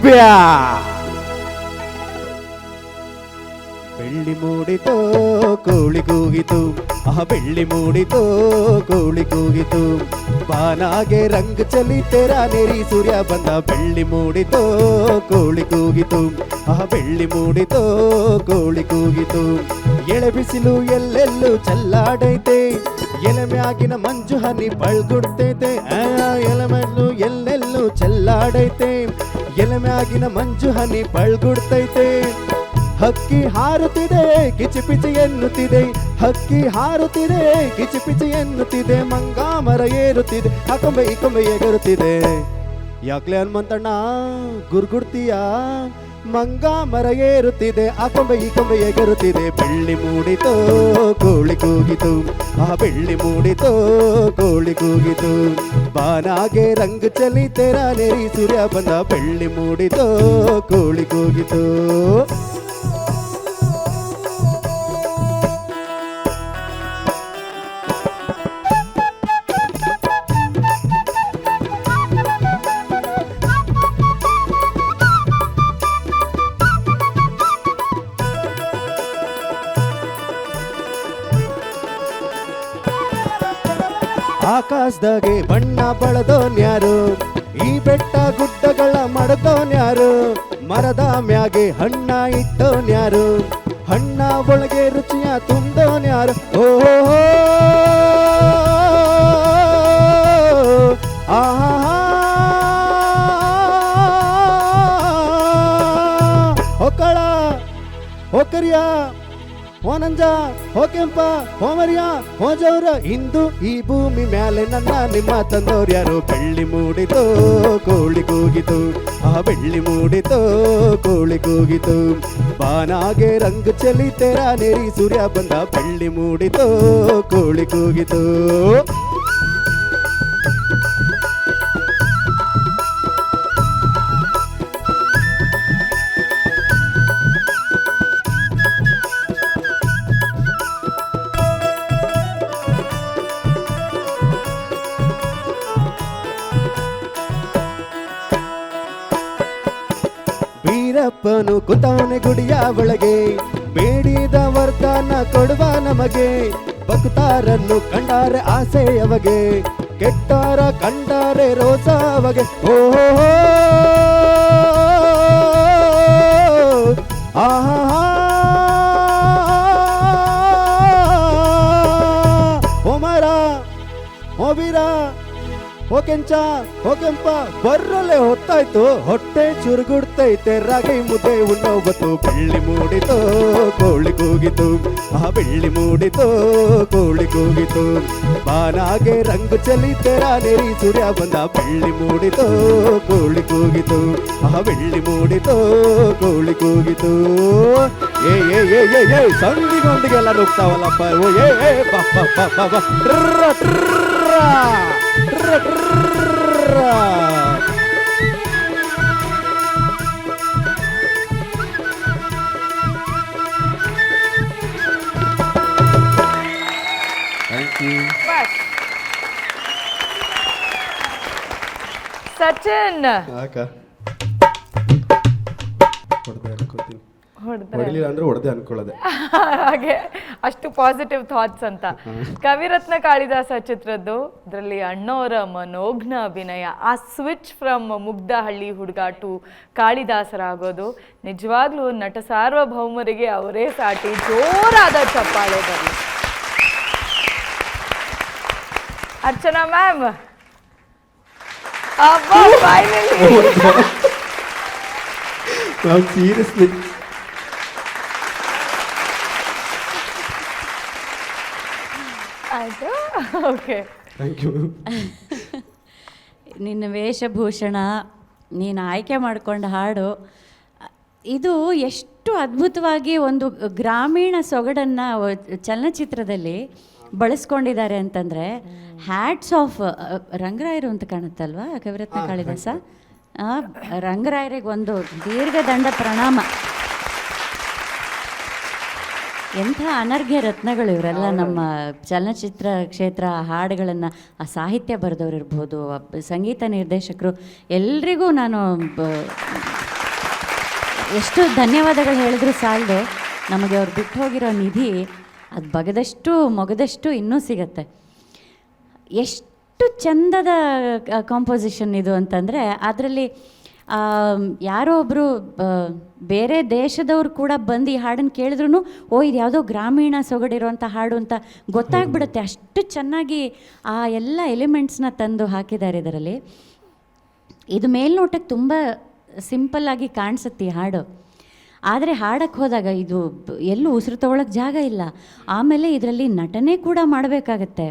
ಬ್ಯಾ ಬೆಳ್ಳಿ ಮೂಡಿತೋ ಕೋಳಿ ಕೂಗಿತು ಬೆಳ್ಳಿ ಮೂಡಿತೋ ಕೋಳಿ ಕೂಗಿತು ಬಾನಾಗೆ ರಂಗ್ ಚಲಿ ತೆರ ನೆರಿ ಸೂರ್ಯ ಬಂದ ಬೆಳ್ಳಿ ಮೂಡಿತೋ ಕೋಳಿ ಕೂಗಿತು ಬೆಳ್ಳಿ ಮೂಡಿತೋ ಕೋಳಿ ಕೂಗಿತು ಎಳೆ ಬಿಸಿಲು ಎಲ್ಲೆಲ್ಲೂ ಚಲ್ಲಾಡೈತೆ ಎಲೆ ಮ್ಯಾಗಿನ ಮಂಜು ಹನಿ ಬಳ್ಗುಡ್ತೈತೆ ಎಲೆಮೆಲ್ಲು ಎಲ್ಲೆಲ್ಲೂ ಚೆಲ್ಲಾಡೈತೆ ಎಲೆ ಮ್ಯಾಗಿನ ಮಂಜು ಹನಿ ಬಳ್ಗುಡ್ತೈತೆ ಹಕ್ಕಿ ಹಾರುತ್ತಿದೆ ಕಿಚಿಪಿಚಿ ಎನ್ನುತ್ತಿದೆ ಹಕ್ಕಿ ಹಾರುತ್ತಿದೆ ಕಿಚಿಪಿಚಿ ಎನ್ನುತ್ತಿದೆ ಮಂಗಾಮರ ಏರುತ್ತಿದೆ ಆ ಕೊಂಬೆ ಈ ಕೊಂಬೆ ಎಗರುತ್ತಿದೆ ಯಾಕ್ಲೆ ಹನುಮಂತಣ್ಣ ಗುರ್ಗುಡ್ತೀಯ ಮಂಗಾಮರ ಏರುತ್ತಿದೆ ಆ ಕೊಂಬೆ ಈ ಕೊಂಬೆ ಎಗರುತ್ತಿದೆ ಬೆಳ್ಳಿ ಮೂಡಿತೋ ಕೋಳಿ ಕೂಗಿತು ಬೆಳ್ಳಿ ಮೂಡಿತೋ ಕೋಳಿ ಕೂಗಿತು ಬಾನಾಗೆ ರಂಗ್ ಚಲಿ ತೆರ ನೆರಿ ಸೂರ್ಯ ಬಂದ ಬೆಳ್ಳಿ ಮೂಡಿತೋ ಕೋಳಿ ಕೂಗಿತು ಆಕಾಶದಾಗೆ ಬಣ್ಣ ಬಳದೋನ್ಯಾರು ಈ ಬೆಟ್ಟ ಗುಡ್ಡಗಳ ಮಡದೋನ್ಯಾರು ಮರದ ಮ್ಯಾಗೆ ಹಣ್ಣ ಇಟ್ಟೋನ್ಯಾರು ಹಣ್ಣ ಒಳಗೆ ರುಚಿಯ ತುಂಬೋನ್ಯಾರು ಓಹೋ ಆಹಾ ಹೊಕ್ಕಳ ಹೊಕ್ಕರಿಯ ಓ ನಂಜ ಹೋ ಕೆಂಪ ಹೋ ಮರಿಯ ಹೋ ಜೌರ ಇಂದು ಈ ಭೂಮಿ ಮ್ಯಾಲೆ ನನ್ನ ನಿಮ್ಮ ತಂದೋರ್ಯಾರು ಬೆಳ್ಳಿ ಮೂಡಿತೋ ಕೋಳಿ ಕೂಗಿತು ಬೆಳ್ಳಿ ಮೂಡಿತೋ ಕೋಳಿ ಕೂಗಿತು ಬಾನಾಗೆ ರಂಗ್ ಚಲಿ ತೆರ ನೆರಿ ಸೂರ್ಯ ಬಂದ ಬೆಳ್ಳಿ ಮೂಡಿತೋ ಕೋಳಿ ಕೂಗಿತು ಬೀರಪ್ಪನು ಕುತಾನೆ ಗುಡಿಯ ಒಳಗೆ ಬೇಡಿದ ವರದಾನ ಕೊಡುವ ನಮಗೆ ಭಕ್ತಾರನ್ನು ಕಂಡಾರೆ ಆಸೆಯವಗೆ ಕೆಟ್ಟಾರ ಕಂಡಾರೆ ರೋಸವಗೆ ಓಹೋ ಆಹಾ ಓ ಮರ ಓ ಬೀರ ಓ ಕೆಂಚ ಓ ಕೆಂಪ ಬರ್ರಲ್ಲೇ ಹೊತ್ತಾಯ್ತು ಹೊಟ್ಟೆ ಚುರುಗುಡ್ತೈತೆ ರಾಗಿ ಮುದ್ದೆ ಉಣ್ಣೋಬತ್ತು ಬೆಳ್ಳಿ ಮೂಡಿತೋ ಕೋಳಿ ಕೂಗಿತು ಬೆಳ್ಳಿ ಮೂಡಿತೋ ಕೋಳಿ ಕೂಗಿತು ಬಾನಾಗೆ ರಂಗು ಚಲಿ ತೆರ ನೆರಿ ಸೂರ್ಯ ಬಂದ ಬೆಳ್ಳಿ ಮೂಡಿತೋ ಕೋಳಿ ಕೂಗಿತು ಬೆಳ್ಳಿ ಮೂಡಿತೋ ಕೋಳಿ ಕೂಗಿತು ಏ ಏ ಏ ಏ ಏ ಸಂದಿಗೊಂದಿಗೆ ಎಲ್ಲ ನುಗ್ತಾವಲ್ಲಪ್ಪ ಓ ಏ ಏ ಬಾ ಬಾ ಬಾ ಬಾ ಬಾ ಟ್ರ ಟ್ರ ಸಚಿನ್ ಹಾಗೆ ಅಷ್ಟು ಪಾಸಿಟಿವ್ ಥಾಟ್ಸ್ ಅಂತ. ಕವಿರತ್ನ ಕಾಳಿದಾಸ ಚಿತ್ರದ್ದು, ಇದರಲ್ಲಿ ಅಣ್ಣವರ ಮನೋಜ್ಞ ಅಭಿನಯ, ಆ ಸ್ವಿಚ್ ಫ್ರಮ್ ಮುಗ್ಧಹಳ್ಳಿ ಹುಡುಗ ಟು ಕಾಳಿದಾಸರಾಗೋದು ನಿಜವಾಗ್ಲೂ ನಟ ಸಾರ್ವಭೌಮರಿಗೆ ಅವರೇ ಸಾಟಿ. ಜೋರಾದ ಚಪ್ಪಾಳೆ ಬರಲಿ. ಅರ್ಚನಾ ಮ್ಯಾಮ್, ಸೀರಿಯಸ್ಲಿ ಆಯ್ತು, ಓಕೆ, ಥ್ಯಾಂಕ್ ಯು. ನಿನ್ನ ವೇಷಭೂಷಣ, ನೀನು ಆಯ್ಕೆ ಮಾಡಿಕೊಂಡ ಹಾಡು, ಇದು ಎಷ್ಟು ಅದ್ಭುತವಾಗಿ ಒಂದು ಗ್ರಾಮೀಣ ಸೊಗಡನ್ನು ಚಲನಚಿತ್ರದಲ್ಲಿ ಬಳಸ್ಕೊಂಡಿದ್ದಾರೆ ಅಂತಂದರೆ ಹ್ಯಾಟ್ಸ್ ಆಫ್. ರಂಗರಾಯರು ಅಂತ ಕಾಣುತ್ತಲ್ವಾ ಕವಿರತ್ನ ಕಾಳಿದಾಸ, ರಂಗರಾಯರಿಗೆ ಒಂದು ದೀರ್ಘದಂಡ ಪ್ರಣಾಮ. ಎಂಥ ಅನರ್ಘ್ಯ ರತ್ನಗಳು ಇವರೆಲ್ಲ. ನಮ್ಮ ಚಲನಚಿತ್ರ ಕ್ಷೇತ್ರ ಹಾಡುಗಳನ್ನು, ಆ ಸಾಹಿತ್ಯ ಬರೆದವ್ರು ಇರ್ಬೋದು, ಸಂಗೀತ ನಿರ್ದೇಶಕರು, ಎಲ್ರಿಗೂ ನಾನು ಎಷ್ಟು ಧನ್ಯವಾದಗಳು ಹೇಳಿದ್ರು ಸಾಲದು. ನಮಗೆ ಅವ್ರು ಬಿಟ್ಟು ಹೋಗಿರೋ ನಿಧಿ ಅದು ಬಗದಷ್ಟು ಮೊಗದಷ್ಟು ಇನ್ನೂ ಸಿಗತ್ತೆ. ಎಷ್ಟು ಚಂದದ ಕಾಂಪೋಸಿಷನ್ ಇದು ಅಂತಂದರೆ, ಅದರಲ್ಲಿ ಯಾರೋ ಒಬ್ಬರು ಬೇರೆ ದೇಶದವ್ರು ಕೂಡ ಬಂದು ಈ ಹಾಡನ್ನು ಕೇಳಿದ್ರು ಓ ಇದು ಯಾವುದೋ ಗ್ರಾಮೀಣ ಸೊಗಡಿರುವಂಥ ಹಾಡು ಅಂತ ಗೊತ್ತಾಗ್ಬಿಡುತ್ತೆ. ಅಷ್ಟು ಚೆನ್ನಾಗಿ ಆ ಎಲ್ಲ ಎಲಿಮೆಂಟ್ಸ್ನ ತಂದು ಹಾಕಿದ್ದಾರೆ ಇದರಲ್ಲಿ. ಇದು ಮೇಲ್ನೋಟಕ್ಕೆ ತುಂಬ ಸಿಂಪಲ್ಲಾಗಿ ಕಾಣಿಸುತ್ತೆ ಈ ಹಾಡು, ಆದರೆ ಹಾಡಕ್ಕೆ ಹೋದಾಗ ಇದು ಎಲ್ಲೂ ಉಸಿರು ತಗೊಳಕ್ಕೆ ಜಾಗ ಇಲ್ಲ. ಆಮೇಲೆ ಇದರಲ್ಲಿ ನಟನೆ ಕೂಡ ಮಾಡಬೇಕಾಗತ್ತೆ.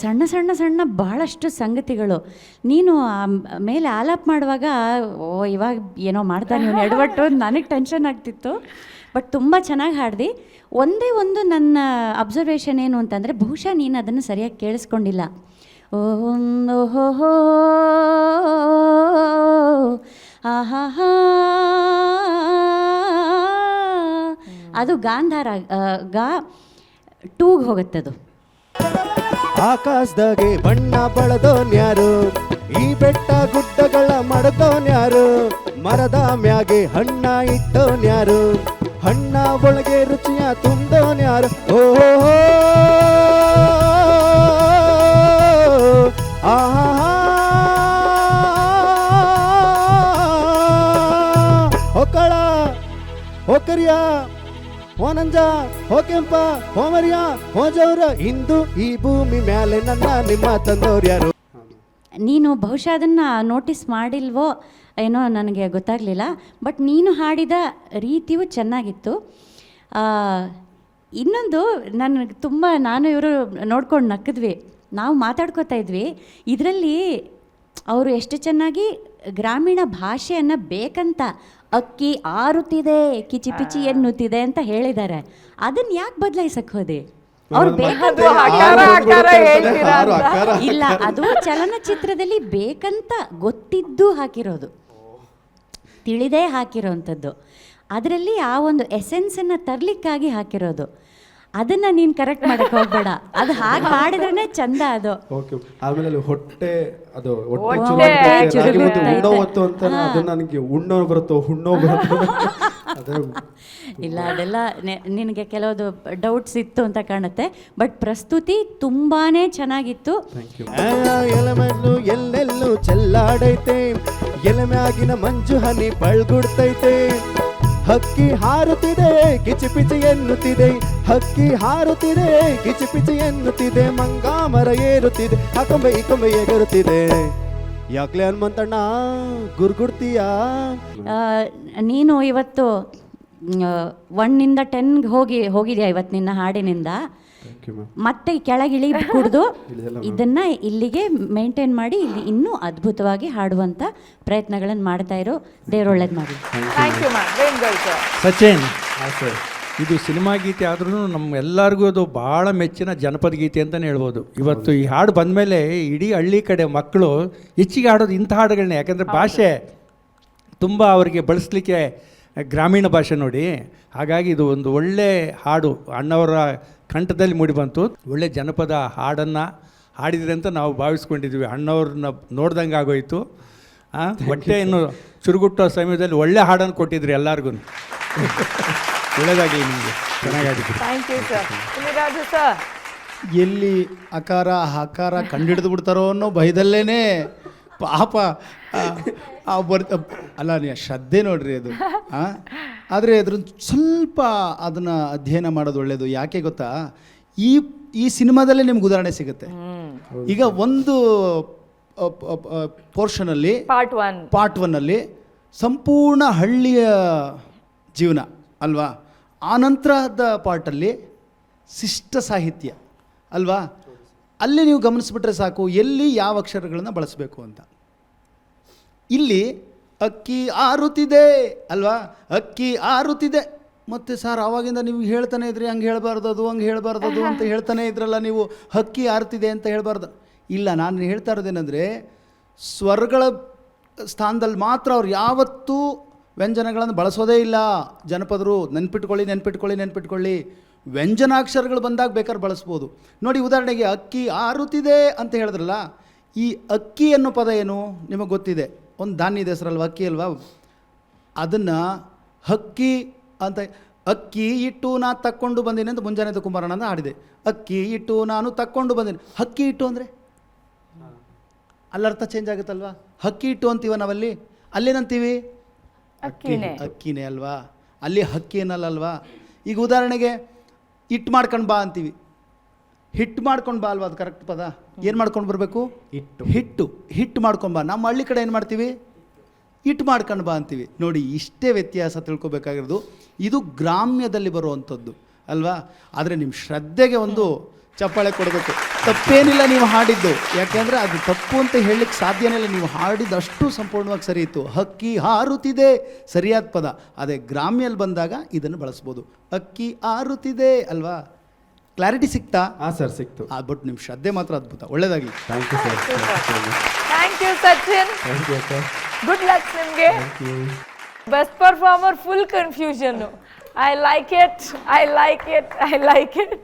ಸಣ್ಣ ಸಣ್ಣ ಸಣ್ಣ ಬಹಳಷ್ಟು ಸಂಗತಿಗಳು. ನೀನು ಮೇಲೆ ಆಲಾಪ್ ಮಾಡುವಾಗ ಓ ಇವಾಗ ಏನೋ ಮಾಡ್ತಾನೆ ನೀವು ಎಡವಟ್ಟು, ನನಗೆ ಟೆನ್ಷನ್ ಆಗ್ತಿತ್ತು. ಬಟ್ ತುಂಬ ಚೆನ್ನಾಗಿ ಹಾಡ್ದು. ಒಂದೇ ಒಂದು ನನ್ನ ಅಬ್ಸರ್ವೇಷನ್ ಏನು ಅಂತಂದರೆ, ಬಹುಶಃ ನೀನು ಅದನ್ನು ಸರಿಯಾಗಿ ಕೇಳಿಸ್ಕೊಂಡಿಲ್ಲ. ಓಹೋ ಆಹಾ, ಅದು ಗಾಂಧಾರ ಗಾ ಟೂಗ್ ಹೋಗುತ್ತದು. ಆಕಾಶದಾಗೆ ಬಣ್ಣ ಬಳದೋನ್ಯಾರು, ಈ ಬೆಟ್ಟ ಗುಡ್ಡಗಳ ಮಡದೋನ್ಯಾರು, ಮರದ ಮ್ಯಾಗೆ ಹಣ್ಣ ಇಟ್ಟೋನ್ಯಾರು, ಹಣ್ಣ ಒಳಗೆ ರುಚಿಯ ತುಂಬೋನ್ಯಾರು. ಓಹೋ ಆಹಾ, ಹೊಕ್ಕಳ ಹೊಕ್ಕರಿಯ ಓ ನಂಜ ಹೋ ಕೆಂಪ ಹೋ ಮರಿಯ ಹೋ ಜೌರ, ಇಂದು ಈ ಭೂಮಿ ಮ್ಯಾಲೆ ನನ್ನ ನಿಮ್ಮ ತಂದವ್ರು ಯಾರು. ನೀನು ಬಹುಶಃ ಅದನ್ನು ನೋಟಿಸ್ ಮಾಡಿಲ್ವೋ ಏನೋ ನನಗೆ ಗೊತ್ತಾಗಲಿಲ್ಲ. ಬಟ್ ನೀನು ಹಾಡಿದ ರೀತಿಯೂ ಚೆನ್ನಾಗಿತ್ತು. ಇನ್ನೊಂದು ನನಗೆ ತುಂಬ, ನಾನು ಇವರು ನೋಡ್ಕೊಂಡು ನಕ್ಕಿದ್ವಿ, ನಾವು ಮಾತಾಡ್ಕೋತಾ ಇದ್ವಿ. ಇದರಲ್ಲಿ ಅವರು ಎಷ್ಟು ಚೆನ್ನಾಗಿ ಗ್ರಾಮೀಣ ಭಾಷೆಯನ್ನು ಬೇಕಂತ ಅಕ್ಕಿ ಆರುತ್ತಿದೆ ಕಿಚಿಪಿಚಿ ಎನ್ನುತ್ತಿದೆ ಅಂತ ಹೇಳಿದ್ದಾರೆ. ಅದನ್ನ ಯಾಕೆ ಬದಲಾಯಿಸಕ್ಕೆ ಹೋದೆ? ಅವ್ರು ಬೇಕಂತ ಇಲ್ಲ, ಅದು ಚಲನಚಿತ್ರದಲ್ಲಿ ಬೇಕಂತ ಗೊತ್ತಿದ್ದು ಹಾಕಿರೋದು, ತಿಳಿದೇ ಹಾಕಿರೋವಂಥದ್ದು. ಅದರಲ್ಲಿ ಆ ಒಂದು ಎಸೆನ್ಸನ್ನು ತರಲಿಕ್ಕಾಗಿ ಹಾಕಿರೋದು. ಅದನ್ನ ನೀನು ಕರೆಕ್ಟ್ ಮಾಡಕ್ಕೆ ಹೋಗ್ಬೇಡ, ಅದು ಹಾಗೆ ಮಾಡಿದ್ರೇ ಚಂದ. ಅದು ಆಮೇಲೆ ಹೊಟ್ಟೆ ಅದು ಉಣ್ಣೋ ಹೊತ್ತು ಅಂತ ಅದು ನನಗೆ ಉಣ್ಣೋ ಬರುತ್ತೋ ಹುಣ್ಣೋ ಬರುತ್ತೋ ಇಲ್ಲ, ಅದೆಲ್ಲ ನಿನಗೆ ಕೆಲವೊಂದು ಡೌಟ್ಸ್ ಇತ್ತು ಅಂತ ಕಾಣುತ್ತೆ. ಬಟ್ ಪ್ರಸ್ತುತಿ ತುಂಬಾನೇ ಚೆನ್ನಾಗಿತ್ತು. ಎಲೆಮಣ್ಣು ಎಲ್ಲೆಲ್ಲೂ ಚೆಲ್ಲಾಡೈತೆ, ಎಲೆಮ್ಯಾಗಿನ ಮಂಜು ಹನಿ ಬಳ್ಗುಡ್ತೈತೆ, ಹಕ್ಕಿ ಹಾರುತ್ತಿದೆ ಕಿಚಿಪಿಚಿ ಎನ್ನುತ್ತಿದೆ, ಹಕ್ಕಿ ಹಾರುತ್ತಿದೆ ಕಿಚಿಪಿಚಿ ಎನ್ನುತ್ತಿದೆ, ಮಂಗಾಮರ ಏರುತ್ತಿದೆ, ಆ ಕೊಂಬೆ ಈ ಕೊಂಬೆ ಎಗರುತ್ತಿದೆ. ಯಾಕ್ಲೆ ಹನುಮಂತಣ್ಣ ಗುರ್ಗುಡ್ತೀಯ? ನೀನು ಇವತ್ತು 1 to 10 ಹೋಗಿದ್ಯಾ ಇವತ್ತು ನಿನ್ನ ಹಾಡಿನಿಂದ. ಮತ್ತೆ ಕೆಳಗಿಳಿ ಕುಡಿದು ಇದನ್ನ ಇಲ್ಲಿಗೆ ಮೇಂಟೈನ್ ಮಾಡಿ ಇಲ್ಲಿ ಇನ್ನೂ ಅದ್ಭುತವಾಗಿ ಹಾಡುವಂತ ಪ್ರಯತ್ನಗಳನ್ನು ಮಾಡ್ತಾ ಇರೋ. ದೇವ್ರ ಒಳ್ಳೇದು ಮಾಡಿ. ಸಚಿನ್, ಇದು ಸಿನಿಮಾ ಗೀತೆ ಆದ್ರೂ ನಮ್ಮ ಎಲ್ಲರಿಗೂ ಅದು ಭಾಳ ಮೆಚ್ಚಿನ ಜನಪದ ಗೀತೆ ಅಂತಲೇ ಹೇಳ್ಬೋದು. ಇವತ್ತು ಈ ಹಾಡು ಬಂದಮೇಲೆ ಇಡೀ ಹಳ್ಳಿ ಕಡೆ ಮಕ್ಕಳು ಹೆಚ್ಚಿಗೆ ಹಾಡೋದು ಇಂಥ ಹಾಡುಗಳನ್ನೇ. ಯಾಕಂದರೆ ಭಾಷೆ ತುಂಬ ಅವರಿಗೆ ಬಳಸಲಿಕ್ಕೆ ಗ್ರಾಮೀಣ ಭಾಷೆ ನೋಡಿ. ಹಾಗಾಗಿ ಇದು ಒಂದು ಒಳ್ಳೆ ಹಾಡು ಅಣ್ಣವರ ಕಂಠದಲ್ಲಿ ಮೂಡಿಬಂತು. ಒಳ್ಳೆ ಜನಪದ ಹಾಡನ್ನು ಹಾಡಿದ್ರೆ ಅಂತ ನಾವು ಭಾವಿಸ್ಕೊಂಡಿದ್ವಿ. ಅಣ್ಣವ್ರನ್ನ ನೋಡ್ದಂಗೆ ಆಗೋಯ್ತು. ಹೊಟ್ಟೆ ಇನ್ನು ಚುರುಗುಟ್ಟೋ ಸಮಯದಲ್ಲಿ ಒಳ್ಳೆ ಹಾಡನ್ನು ಕೊಟ್ಟಿದ್ರಿ ಎಲ್ಲರಿಗೂ. ಒಳ್ಳೆಯದಾಗಲಿ ನಿಮಗೆ, ಚೆನ್ನಾಗಾಗಿತ್ತು. ಎಲ್ಲಿ ಅಕಾರ ಹಕಾರ ಕಂಡಿಡಿದು ಬಿಡ್ತಾರೋ ಅನ್ನೋ ಭಯದಲ್ಲೇನೆ ಪಾಪ ಅಲ್ಲ, ನೀವು ಶ್ರದ್ಧೆ ನೋಡ್ರಿ ಅದು. ಆದರೆ ಅದ್ರ ಸ್ವಲ್ಪ ಅದನ್ನು ಅಧ್ಯಯನ ಮಾಡೋದು ಒಳ್ಳೆಯದು. ಯಾಕೆ ಗೊತ್ತಾ, ಈ ಸಿನಿಮಾದಲ್ಲೇ ನಿಮ್ಗೆ ಉದಾಹರಣೆ ಸಿಗುತ್ತೆ. ಈಗ ಒಂದು ಪೋರ್ಷನಲ್ಲಿ ಪಾರ್ಟ್ 1 ಸಂಪೂರ್ಣ ಹಳ್ಳಿಯ ಜೀವನ ಅಲ್ವಾ, ಆನಂತರದ ಪಾರ್ಟಲ್ಲಿ ಶಿಷ್ಟ ಸಾಹಿತ್ಯ ಅಲ್ವಾ. ಅಲ್ಲಿ ನೀವು ಗಮನಿಸ್ಬಿಟ್ರೆ ಸಾಕು ಎಲ್ಲಿ ಯಾವ ಅಕ್ಷರಗಳನ್ನು ಬಳಸಬೇಕು ಅಂತ. ಇಲ್ಲಿ ಅಕ್ಕಿ ಆರುತ್ತಿದೆ ಅಲ್ವಾ, ಅಕ್ಕಿ ಆರುತ್ತಿದೆ. ಮತ್ತು ಸರ್ ಆವಾಗಿಂದ ನೀವು ಹೇಳ್ತಾನೆ ಇದ್ರಿ ಹಂಗೆ ಹೇಳಬಾರ್ದು ಹಂಗೆ ಹೇಳಬಾರ್ದು ಅಂತ ಹೇಳ್ತಾನೆ ಇದ್ರಲ್ಲ ನೀವು, ಹಕ್ಕಿ ಆರುತ್ತಿದೆ ಅಂತ ಹೇಳಬಾರ್ದು. ಇಲ್ಲ, ನಾನು ಹೇಳ್ತಾ ಇರೋದೇನೆಂದರೆ ಸ್ವರಗಳ ಸ್ಥಾನದಲ್ಲಿ ಮಾತ್ರ ಅವ್ರು ಯಾವತ್ತೂ ವ್ಯಂಜನಗಳನ್ನು ಬಳಸೋದೇ ಇಲ್ಲ ಜನಪದರು. ನೆನ್ಪಿಟ್ಕೊಳ್ಳಿ. ವ್ಯಂಜನಾಕ್ಷರಗಳು ಬಂದಾಗ ಬೇಕಾದ್ರೆ ಬಳಸ್ಬೋದು. ನೋಡಿ, ಉದಾಹರಣೆಗೆ ಅಕ್ಕಿ ಆರುತ್ತಿದೆ ಅಂತ ಹೇಳಿದ್ರಲ್ಲ, ಈ ಅಕ್ಕಿ ಅನ್ನೋ ಪದ ಏನು ನಿಮಗೆ ಗೊತ್ತಿದೆ, ಒಂದು ಧಾನ್ಯದ ಹೆಸರಲ್ವ, ಅಕ್ಕಿ ಅಲ್ವಾ? ಅದನ್ನು ಹಕ್ಕಿ ಅಂತ, ಅಕ್ಕಿ ಇಟ್ಟು ನಾನು ತಕ್ಕೊಂಡು ಬಂದೀನಿ ಅಂತ ಮುಂಜಾನೆದ ಕುಮಾರಣ್ಣ ಹಾಡಿದೆ. ಅಕ್ಕಿ ಇಟ್ಟು ನಾನು ತಕ್ಕೊಂಡು ಬಂದೀನಿ. ಹಕ್ಕಿ ಇಟ್ಟು ಅಂದರೆ ಅಲ್ಲರ್ಥ ಚೇಂಜ್ ಆಗುತ್ತಲ್ವಾ? ಹಕ್ಕಿ ಇಟ್ಟು ಅಂತೀವ ನಾವಲ್ಲಿ, ಅಲ್ಲೇನಂತೀವಿ? ಅಕ್ಕಿನೇ ಅಲ್ವಾ? ಅಲ್ಲಿ ಹಕ್ಕಿ ಏನಲ್ಲಲ್ವಾ? ಈಗ ಉದಾಹರಣೆಗೆ ಹಿಟ್ಟು ಮಾಡ್ಕೊಂಡು ಬಾ ಅಂತೀವಿ, ಹಿಟ್ಟು ಮಾಡ್ಕೊಂಡು ಬಾ ಅಲ್ವಾ? ಅದು ಕರೆಕ್ಟ್ ಪದ. ಏನು ಮಾಡ್ಕೊಂಡು ಬರಬೇಕು? ಹಿಟ್ಟು ಮಾಡ್ಕೊಂಡು ಬಾ. ನಮ್ಮ ಹಳ್ಳಿ ಕಡೆ ಏನು ಮಾಡ್ತೀವಿ? ಹಿಟ್ಟು ಮಾಡ್ಕೊಂಡು ಬಾ ಅಂತೀವಿ. ನೋಡಿ, ಇಷ್ಟೇ ವ್ಯತ್ಯಾಸ ತಿಳ್ಕೊಬೇಕಾಗಿರೋದು. ಇದು ಗ್ರಾಮ್ಯದಲ್ಲಿ ಬರುವಂಥದ್ದು ಅಲ್ವಾ? ಆದರೆ ನಿಮ್ಮ ಶ್ರದ್ಧೆಗೆ ಒಂದು ಚಪ್ಪಾಳೆ ಕೊಡಬೇಕು. ತಪ್ಪೇನಿಲ್ಲ ನೀವು ಹಾಡಿದ್ದು, ಯಾಕೆಂದರೆ ಅದು ತಪ್ಪು ಅಂತ ಹೇಳಲಿಕ್ಕೆ ಸಾಧ್ಯನೇ ಇಲ್ಲ. ನೀವು ಹಾಡಿದಷ್ಟು ಸಂಪೂರ್ಣವಾಗಿ ಸರಿ ಇತ್ತು. ಹಕ್ಕಿ ಹಾರುತ್ತಿದೆ ಸರಿಯಾದ ಪದ. ಅದೇ ಗ್ರಾಮ್ಯಲ್ಲಿ ಬಂದಾಗ ಇದನ್ನು ಬಳಸ್ಬೋದು. ಅಕ್ಕಿ ಹಾರುತ್ತಿದೆ ಅಲ್ವಾ? ಕ್ಲಾರಿಟಿ ಸಿಕ್ತಾ? ಹಾಂ ಸರ್, ಸಿಕ್ತು. ಬಟ್ ನಿಮ್ಮ ಶ್ರದ್ಧೆ ಮಾತ್ರ ಅದ್ಭುತ. ಒಳ್ಳೆಯದಾಗಲಿ. Thank you sir. Thank you Sachin. Thank you sir. Good luck ನಿಮಗೆ. Best performer full confusion. I like it.